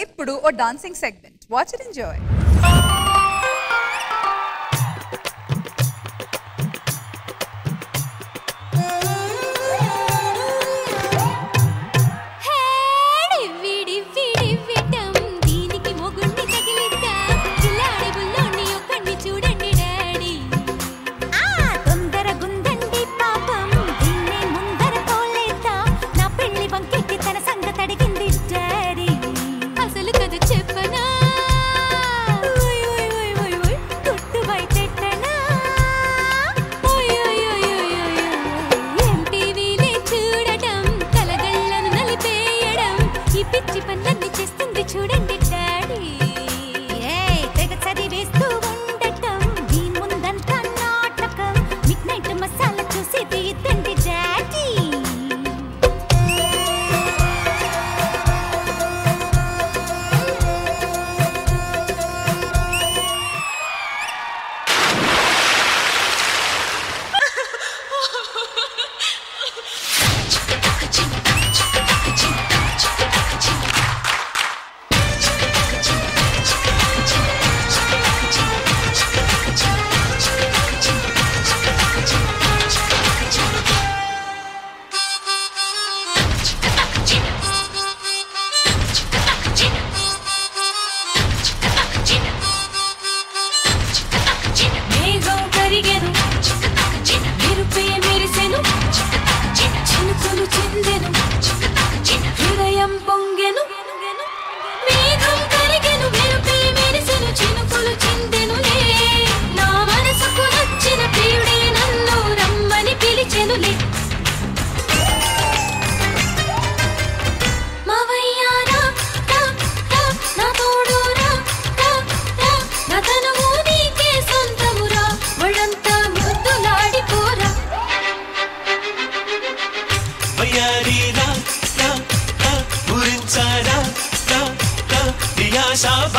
ఇప్పుడు ఓ dancing segment. Watch it, enjoy.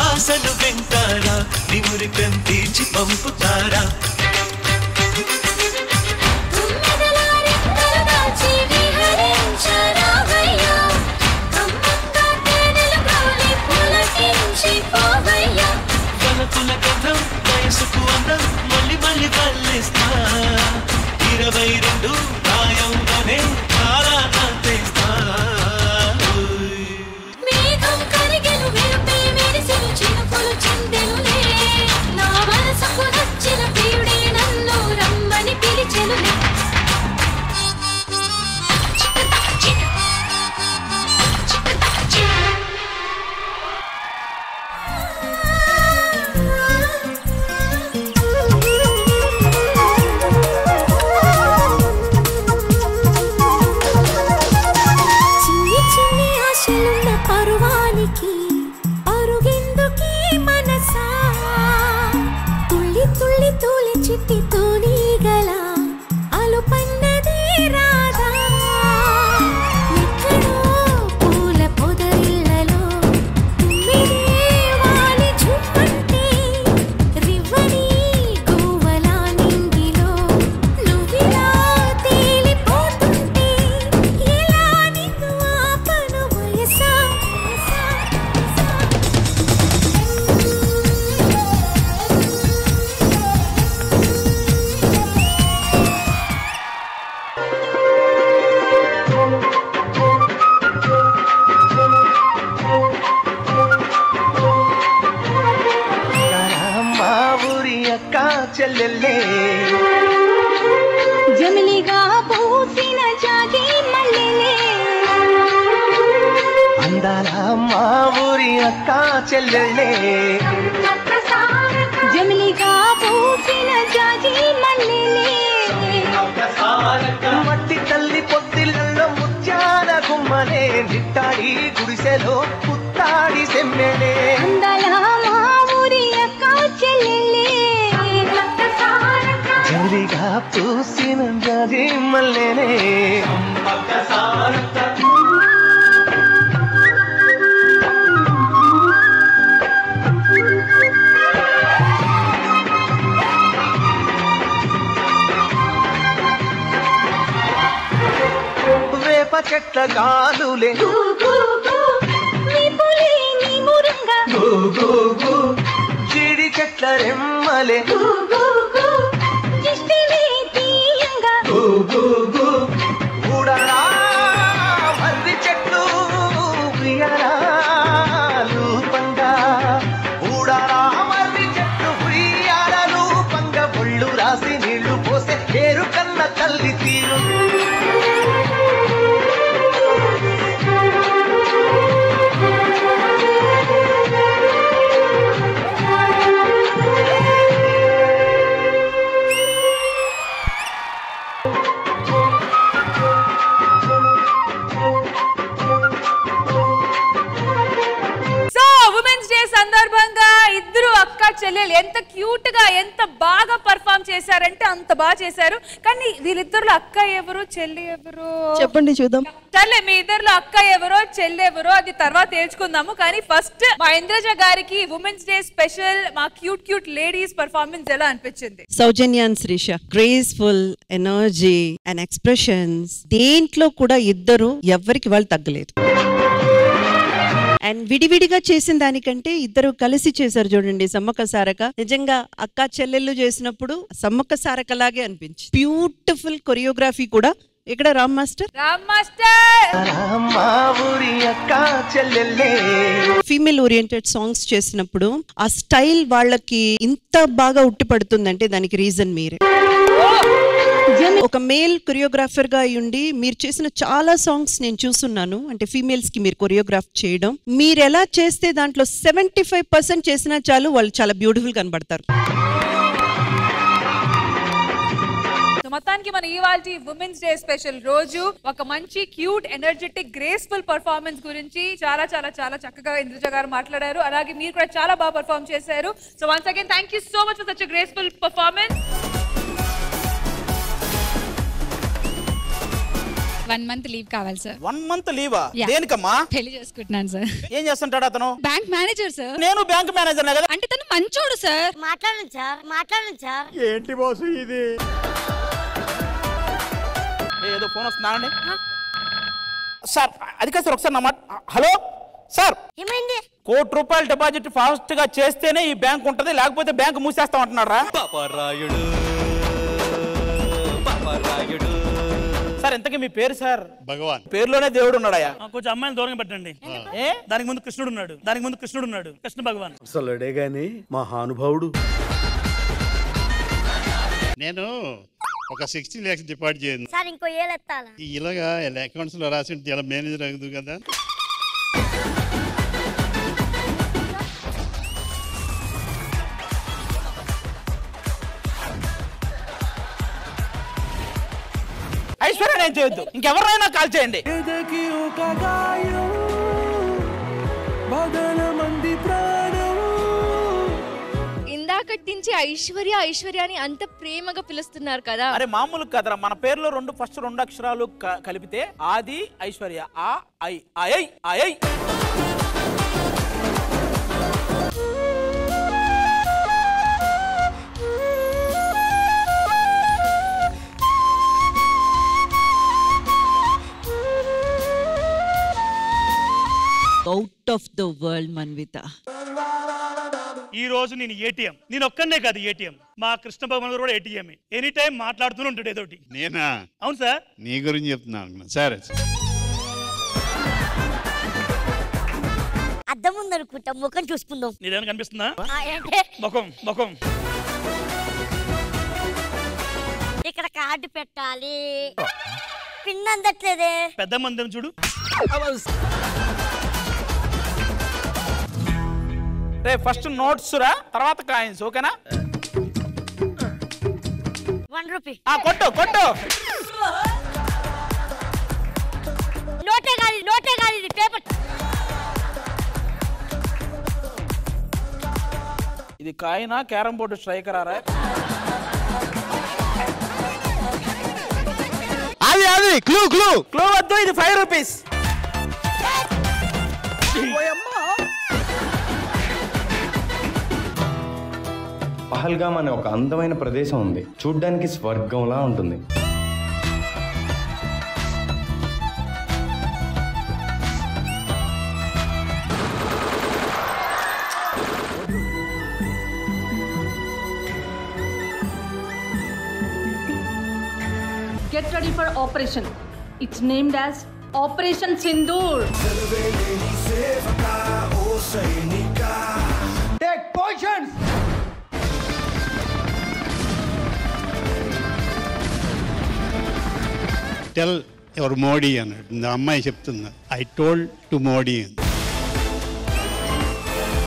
ఆశలు వెంటారా నిమురికం తీర్చి పంపుతారా వలపుల గంధం వయసుకు అందం మళ్ళీ మళ్ళీ వల్లిస్తా 22 ప్రాయంగానే చాలా అంతేస్తా జమిలిగా పూసిన జాజి మల్లెలే అందాల మా ఊరి అక్క చెల్లెళ్ళే జమిలిగా పూసిన జాజి మల్లెలే మట్టి తల్లి పొత్తిళ్ళలో ముత్యాల గుమ్మలే నిట్టాడి గుడిసెలో పుత్తాడి సెమ్మెలే అందాల మా ఊరి అక్క చెల్లెలే జమిలిగా పూసిన జాజి మల్లెలే వేప చెట్ల గాలులే నీ పులి నీ గుమ్మలే ఊడరా మర్రి చెట్లు ఉయ్యాలూ పంగా ఊడరా మర్రి చెట్లు ఉయ్యాలూ పంగ ఒళ్ళు రాసి నీళ్లు పోసే పేరు కన్న తల్లి తీరు సందర్భంగా ఇద్దరు అక్క చెల్లెలు ఎంత క్యూట్ గా ఎంత బాగా పర్ఫామ్ చేశారంటే అంత బాగా చేశారు. కానీ వీళ్ళిద్దరు అక్క ఎవరు చెల్లి ఎవరు చెప్పండి చూద్దాం. సర్లే మీ ఇద్దరులో అక్క ఎవరో చెల్లి ఎవరో అది తర్వాత తేల్చుకుందాము. కానీ ఫస్ట్ మా ఇంద్రజ గారికి ఉమెన్స్ డే స్పెషల్ మా క్యూట్ లేడీస్ పర్ఫార్మెన్స్ ఎలా అనిపించింది? Soujanya and Sreesha graceful energy and expressions దేంట్లో కూడా ఇద్దరు ఎవరికి వాళ్ళు తగ్గలేదు. అండ్ విడివిడిగా చేసిన దానికంటే ఇద్దరు కలిసి చేశారు చూడండి సమ్మక్క సారక. నిజంగా అక్క చెల్లెళ్ళు చేసినప్పుడు సమ్మక్క సారక లాగే అనిపించింది. బ్యూటిఫుల్ కొరియోగ్రఫీ కూడా. ఇక్కడ Ram master female oriented songs చేసినప్పుడు ఆ స్టైల్ వాళ్ళకి ఇంత బాగా ఉట్టి పడుతుందంటే దానికి రీజన్ మీరే. ఒక మేల్ కొరియోగ్రాఫర్ గా ఉండి మీరు చేసిన చాలా సాంగ్స్ నేను చూస్తున్నాను. అంటే ఫీమేల్స్ కి మీరు కొరియోగ్రాఫ్ చేయడం, మీరు ఎలా చేస్తే దాంట్లో 75% చేసినా చాలు వాళ్ళు చాలా బ్యూటిఫుల్ కనబడతారు. మొత్తానికి మన ఇవాల్టి ఉమెన్స్ డే స్పెషల్ రోజు ఒక మంచి క్యూట్ ఎనర్జెటిక్ గ్రేస్ఫుల్ పర్ఫార్మెన్స్ గురించి చాలా చాలా చాలా చక్కగా ఇంద్రజ గారు మాట్లాడారు. అలాగే మీరు కూడా చాలా బాగా పర్ఫార్మ్ చేశారు. So once again thank you so much for such a graceful performance. 1 month leave కావాలి సార్. 1 month లీవా? దేనికమ్మా? పెళ్లి చేసుకుంటున్నాను సార్. ఏం చేస్తుంటాడు అతను? Bank manager sir. నేను బ్యాంక్ మేనేజర్ కదా. అంటే తను మంచోడు సార్. మాట్లాడండి సార్. ఏంటి బాసు ఇది? ఏదో ఫోన్ వస్తున్నానండి సార్. అది కాదు సార్, ఒకసారి నా మాట. హలో సార్, ఏమైంది? ₹1,00,00,000 డిపాజిట్ ఫాస్ట్ గా చేస్తేనే ఈ బ్యాంక్ ఉంటది, లేకపోతే బ్యాంక్ మూసేస్తాం అంటున్నారా? సార్ ఇంతకీ మీ పేరు సార్? భగవాన్. పేరులోనే దేవుడు ఉన్నాడయా? కొంచెం అమ్మాయిని దూరంగా పెట్టండి. దానికి ముందు కృష్ణుడు ఉన్నాడు. కృష్ణ భగవాన్ అసలుడే గాని మహానుభావుడు. నేను ఒక 60 lakhs డిపాజిట్ చేయను సార్. ఇంకో ఏలెత్తాలా? ఇలాగా అకౌంట్స్ లో రాసి ఇలా మేనేజర్ అయ్యదు కదా. ఐశ్వర్య నేను చేయొద్దు, ఇంకెవరైనా కాల్ చేయండి. ఇందాకటి నుంచి ఐశ్వర్య అని అంత ప్రేమగా పిలుస్తున్నారు కదా. అరే మామూలు కదరా, మన పేరులో ఫస్ట్ 2 అక్షరాలు కలిపితే ఆది ఐశ్వర్య. ఆ I I I. Out of the world Manvitha. ఈ రోజు నేను ఏటీఎం, నేను ఒక్కనే కాదు ఏటీఎం, మా కృష్ణ భగవాన్ గారు కూడా ఏటీఎం. ఎనీ టైం మాట్లాడుతూనే ఉంటాడు ఏదోటి. నేనా? అవును సార్. నీ గురించి చెప్తున్నాను. సరే అద్దం ఉందనుకుంటా, ముఖం చూసుకుందాం. నీదేమైనా కనిపిస్తుందా? ముఖం ఇక్కడ కార్డు పెట్టాలి. పిన్ అందట్లేదే. పెద్ద మంది చూడు. ఫస్ట్ నోట్స్ రా, తర్వాత కాయిన్స్. ఓకేనా? 1 రూపీ. కొట్టు. నోటే కాదు ఇది పేపర్. ఇది కాయినా క్యారం బోర్డు స్ట్రైకర్ రా? అది క్లూ వద్దు, ఇది 5 రూపీస్. పహల్గామ్ అనే ఒక అందమైన ప్రదేశం ఉంది, చూడ్డానికి స్వర్గంలా ఉంటుంది. get ready for operation. It's named as Operation Sindoor. Take positions. Tell ఎవరు మోడీ అన్నాడు. ఆ అమ్మాయి చెప్తుంది, ఐ టోల్డ్ టు మోడీ అని.